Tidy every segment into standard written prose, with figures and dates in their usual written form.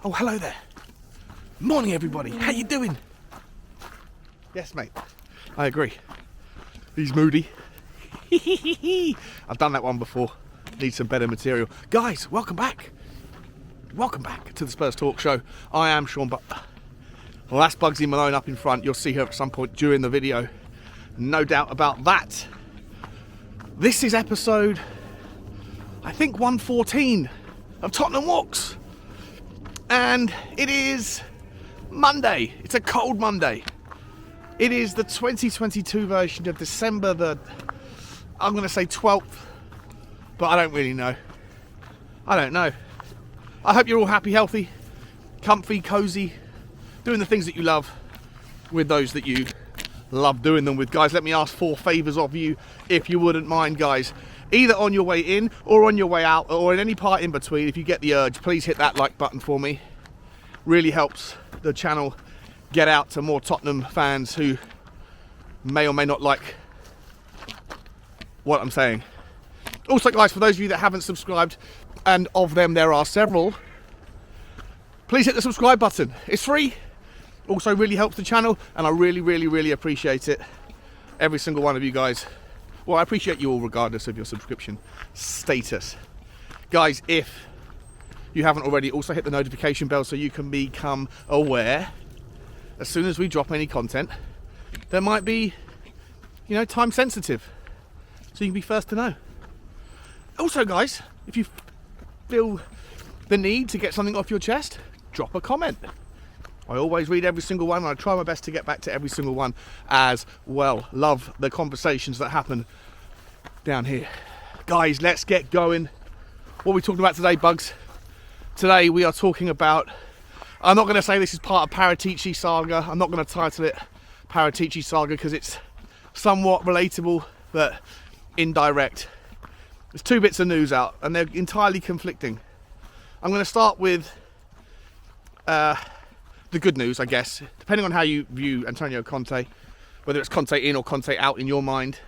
Oh, hello there. Morning, everybody. How you doing? Yes, mate. I agree. He's moody. I've done that one before. Need some better material. Guys, welcome back. Welcome back to the Spurs Talk Show. I am Sean Butler. Well, that's Bugsy Malone up in front. You'll see her at some point during the video. No doubt about that. This is episode, I think, 114 of Tottenham Walks. And it is Monday. It's a cold Monday. It is the 2022 version of December the, I'm going to say 12th, but I don't really know. I don't know. I hope you're all happy, healthy, comfy, cozy, doing the things that you love with those that you love doing them with. Guys, let me ask 4 favours of you, if you wouldn't mind, guys. Either on your way in or on your way out or in any part in between, if you get the urge, please hit that like button for me. Really helps the channel get out to more Tottenham fans who may or may not like what I'm saying. Also, guys, for those of you that haven't subscribed, and of them there are several, please hit the subscribe button. It's free. Also really helps the channel, and I really appreciate it. Every single one of you guys. Well, I appreciate you all regardless of your subscription status. Guys, if you haven't already, also hit the notification bell so you can become aware as soon as we drop any content that might be, you know, time sensitive, so you can be first to know. Also, guys, if you feel the need to get something off your chest, drop a comment. I always read every single one, and I try my best to get back to every single one as well. Love the conversations that happen down here. Guys, let's get going. What are we talking about today, Bugs? Today we are talking about, I'm not going to say this is part of Paratici Saga. I'm not going to title it Paratici Saga because it's somewhat relatable but indirect. There's 2 bits of news out and they're entirely conflicting. I'm going to start with the good news, I guess, depending on how you view Antonio Conte, whether it's Conte in or Conte out in your mind.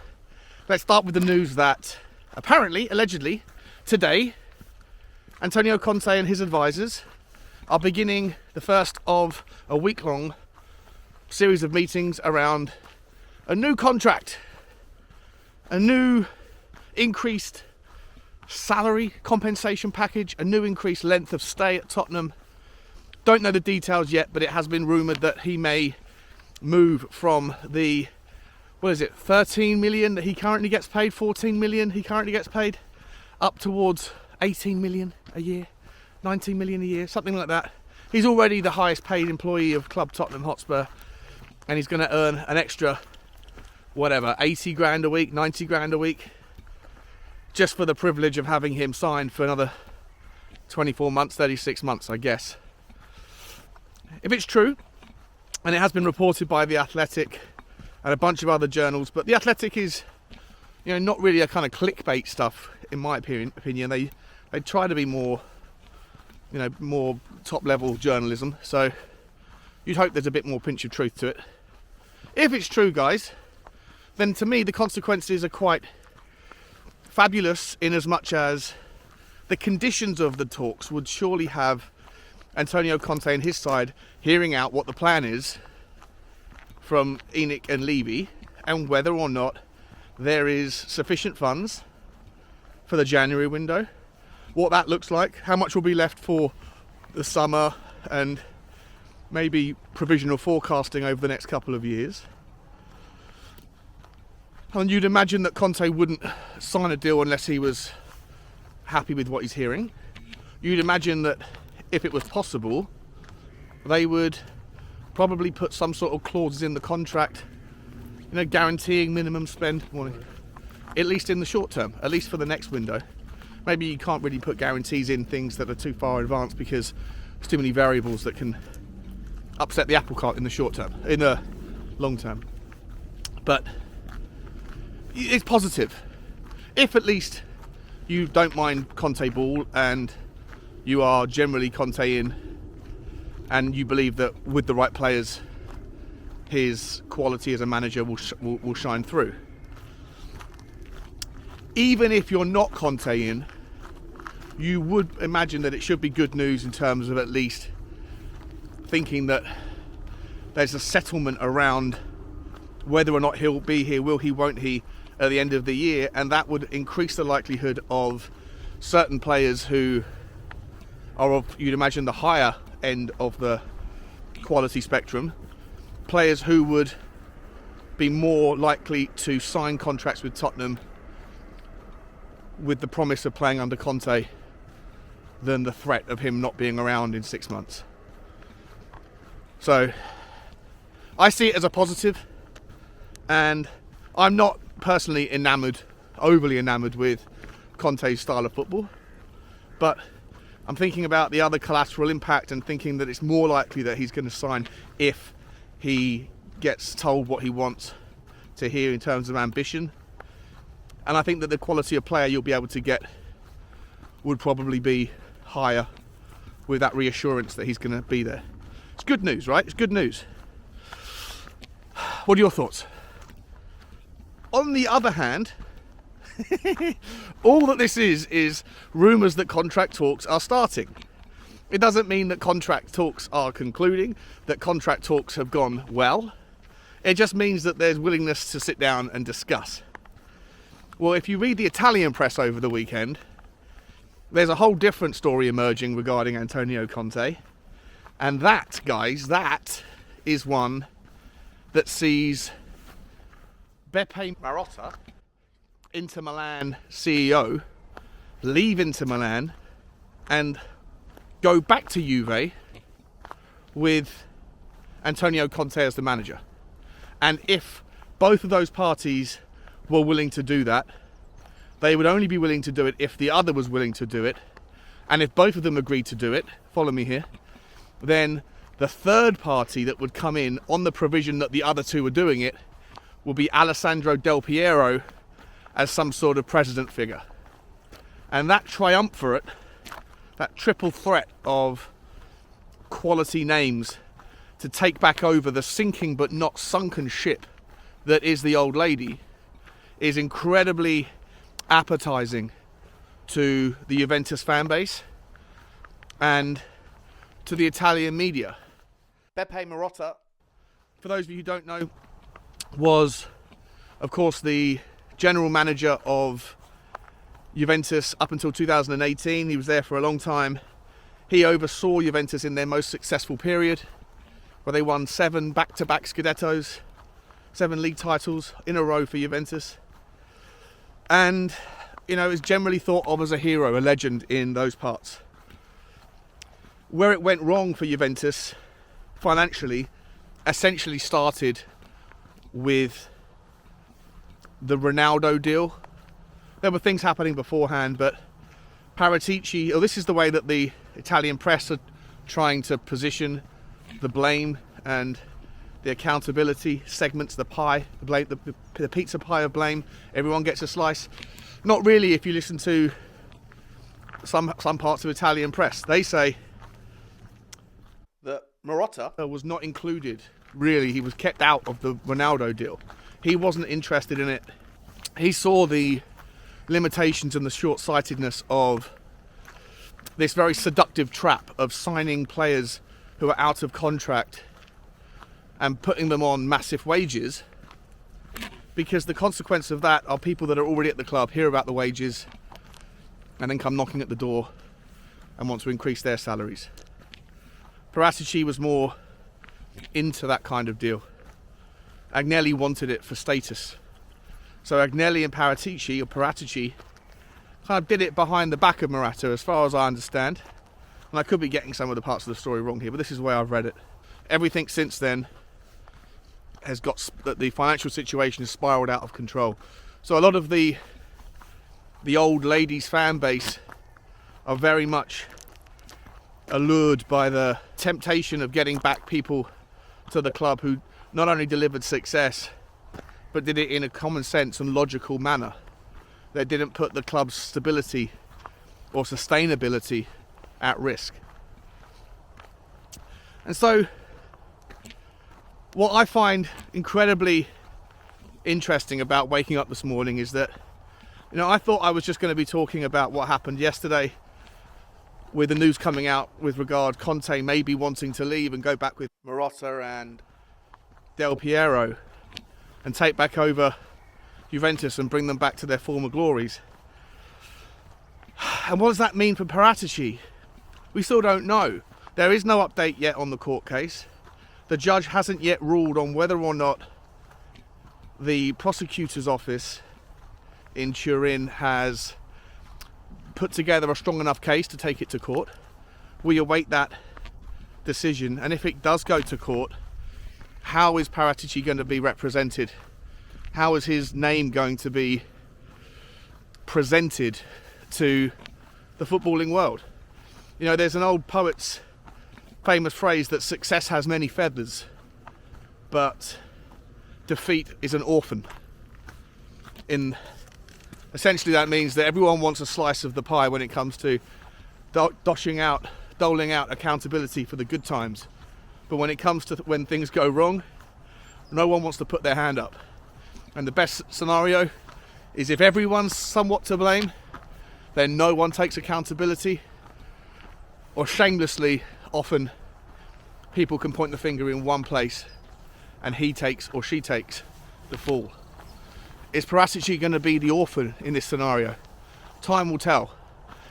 Let's start with the news that apparently, allegedly, today, Antonio Conte and his advisors are beginning the first of a week-long series of meetings around a new contract, a new increased salary compensation package, a new increased length of stay at Tottenham. Don't know the details yet, but it has been rumoured that he may move from the, 13 million that he currently gets paid, 14 million he currently gets paid, up towards 18 million a year, 19 million a year, something like that. He's already the highest paid employee of club Tottenham Hotspur, and he's going to earn an extra, 80 grand a week, 90 grand a week, just for the privilege of having him signed for another 24 months, 36 months, I guess. If it's true, and it has been reported by The Athletic and a bunch of other journals, but The Athletic is, not really a kind of clickbait stuff, in my opinion. They try to be more, more top-level journalism, so you'd hope there's a bit more pinch of truth to it. If it's true, guys, then to me the consequences are quite fabulous, in as much as the conditions of the talks would surely have Antonio Conte and his side hearing out what the plan is from ENIC and Levy, and whether or not there is sufficient funds for the January window, what that looks like, how much will be left for the summer, and maybe provisional forecasting over the next couple of years. And you'd imagine that Conte wouldn't sign a deal unless he was happy with what he's hearing. You'd imagine that if it was possible, they would probably put some sort of clauses in the contract, guaranteeing minimum spend, at least in the short term, at least for the next window. Maybe you can't really put guarantees in things that are too far advanced because there's too many variables that can upset the apple cart in the short term, in the long term. But it's positive. If at least you don't mind Conte ball and you are generally Conte in, and you believe that with the right players his quality as a manager will shine through. Even if you're not Conte in, you would imagine that it should be good news in terms of at least thinking that there's a settlement around whether or not he'll be here, will he, won't he, at the end of the year, and that would increase the likelihood of certain players who are of, you'd imagine, the higher end of the quality spectrum, players who would be more likely to sign contracts with Tottenham with the promise of playing under Conte than the threat of him not being around in 6 months. So I see it as a positive, and I'm not personally overly enamoured with Conte's style of football, but I'm thinking about the other collateral impact and thinking that it's more likely that he's going to sign if he gets told what he wants to hear in terms of ambition. And I think that the quality of player you'll be able to get would probably be higher with that reassurance that he's going to be there. It's good news, right? It's good news. What are your thoughts? On the other hand, all that this is rumours that contract talks are starting. It doesn't mean that contract talks are concluding, that contract talks have gone well. It just means that there's willingness to sit down and discuss. Well, if you read the Italian press over the weekend, there's a whole different story emerging regarding Antonio Conte. And that, guys, that is one that sees Beppe Marotta, Inter Milan CEO, leave Inter Milan and go back to Juve with Antonio Conte as the manager. And if both of those parties were willing to do that, they would only be willing to do it if the other was willing to do it. And if both of them agreed to do it, follow me here, then the third party that would come in on the provision that the other two were doing it will be Alessandro Del Piero as some sort of president figure. And that triumvirate, that triple threat of quality names to take back over the sinking but not sunken ship that is the old lady, is incredibly appetizing to the Juventus fan base and to the Italian media. Beppe Marotta, for those of you who don't know, was of course the general manager of Juventus up until 2018. He was there for a long time. He oversaw Juventus in their most successful period, where they won 7 back-to-back Scudettos, 7 league titles in a row for Juventus. And, you know, is generally thought of as a hero, a legend in those parts. Where it went wrong for Juventus financially essentially started with the Ronaldo deal. There were things happening beforehand, but Paratici, this is the way that the Italian press are trying to position the blame and the accountability segments, the pie, the pizza pie of blame. Everyone gets a slice. Not really if you listen to some parts of Italian press. They say that Marotta was not included. Really, he was kept out of the Ronaldo deal. He wasn't interested in it. He saw the limitations and the short-sightedness of this very seductive trap of signing players who are out of contract and putting them on massive wages, because the consequence of that are people that are already at the club hear about the wages and then come knocking at the door and want to increase their salaries. Paratici was more into that kind of deal. Agnelli wanted it for status. So Agnelli and Paratici kind of did it behind the back of Marotta, as far as I understand. And I could be getting some of the parts of the story wrong here, but this is the way I've read it. Everything since then has got that the financial situation has spiraled out of control. So a lot of the old ladies fan base are very much allured by the temptation of getting back people to the club who not only delivered success but did it in a common sense and logical manner that didn't put the club's stability or sustainability at risk. And so what I find incredibly interesting about waking up this morning is that, you know, I thought I was just going to be talking about what happened yesterday with the news coming out with regard Conte maybe wanting to leave and go back with Marotta and Del Piero and take back over Juventus and bring them back to their former glories. And what does that mean for Paratici? We still don't know. There is no update yet on the court case. The judge hasn't yet ruled on whether or not the prosecutor's office in Turin has put together a strong enough case to take it to court. We await that decision, and if it does go to court, how is Paratici going to be represented? How is his name going to be presented to the footballing world? You know, there's an old poet's famous phrase that success has many feathers, but defeat is an orphan. Essentially that means that everyone wants a slice of the pie when it comes to doling out accountability for the good times. But when it comes to when things go wrong, no one wants to put their hand up. And the best scenario is if everyone's somewhat to blame, then no one takes accountability, or shamelessly, often people can point the finger in one place and he takes or she takes the fall. Is Paratici going to be the orphan in this scenario? Time will tell.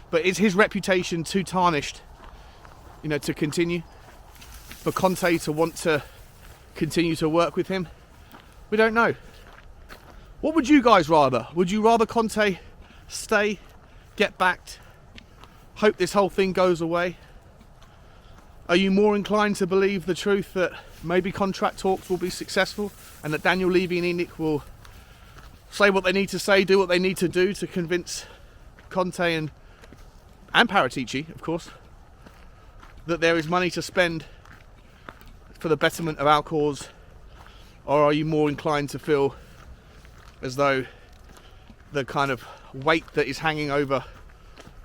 But is his reputation too tarnished, to continue? For Conte to want to continue to work with him? We don't know. What would you guys rather? Would you rather Conte stay, get backed, hope this whole thing goes away? Are you more inclined to believe the truth that maybe contract talks will be successful and that Daniel Levy and Enoch will say what they need to say, do what they need to do to convince Conte and Paratici, of course, that there is money to spend for the betterment of our cause? Or are you more inclined to feel as though the kind of weight that is hanging over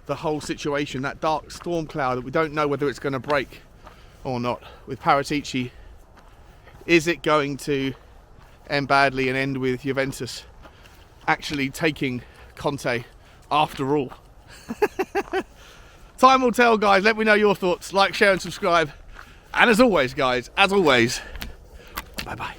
the whole situation, that dark storm cloud that we don't know whether it's going to break or not with Paratici, is it going to end badly and end with Juventus actually taking Conte after all? Time will tell, guys. Let me know your thoughts. Like, share and subscribe. And as always, guys, bye bye.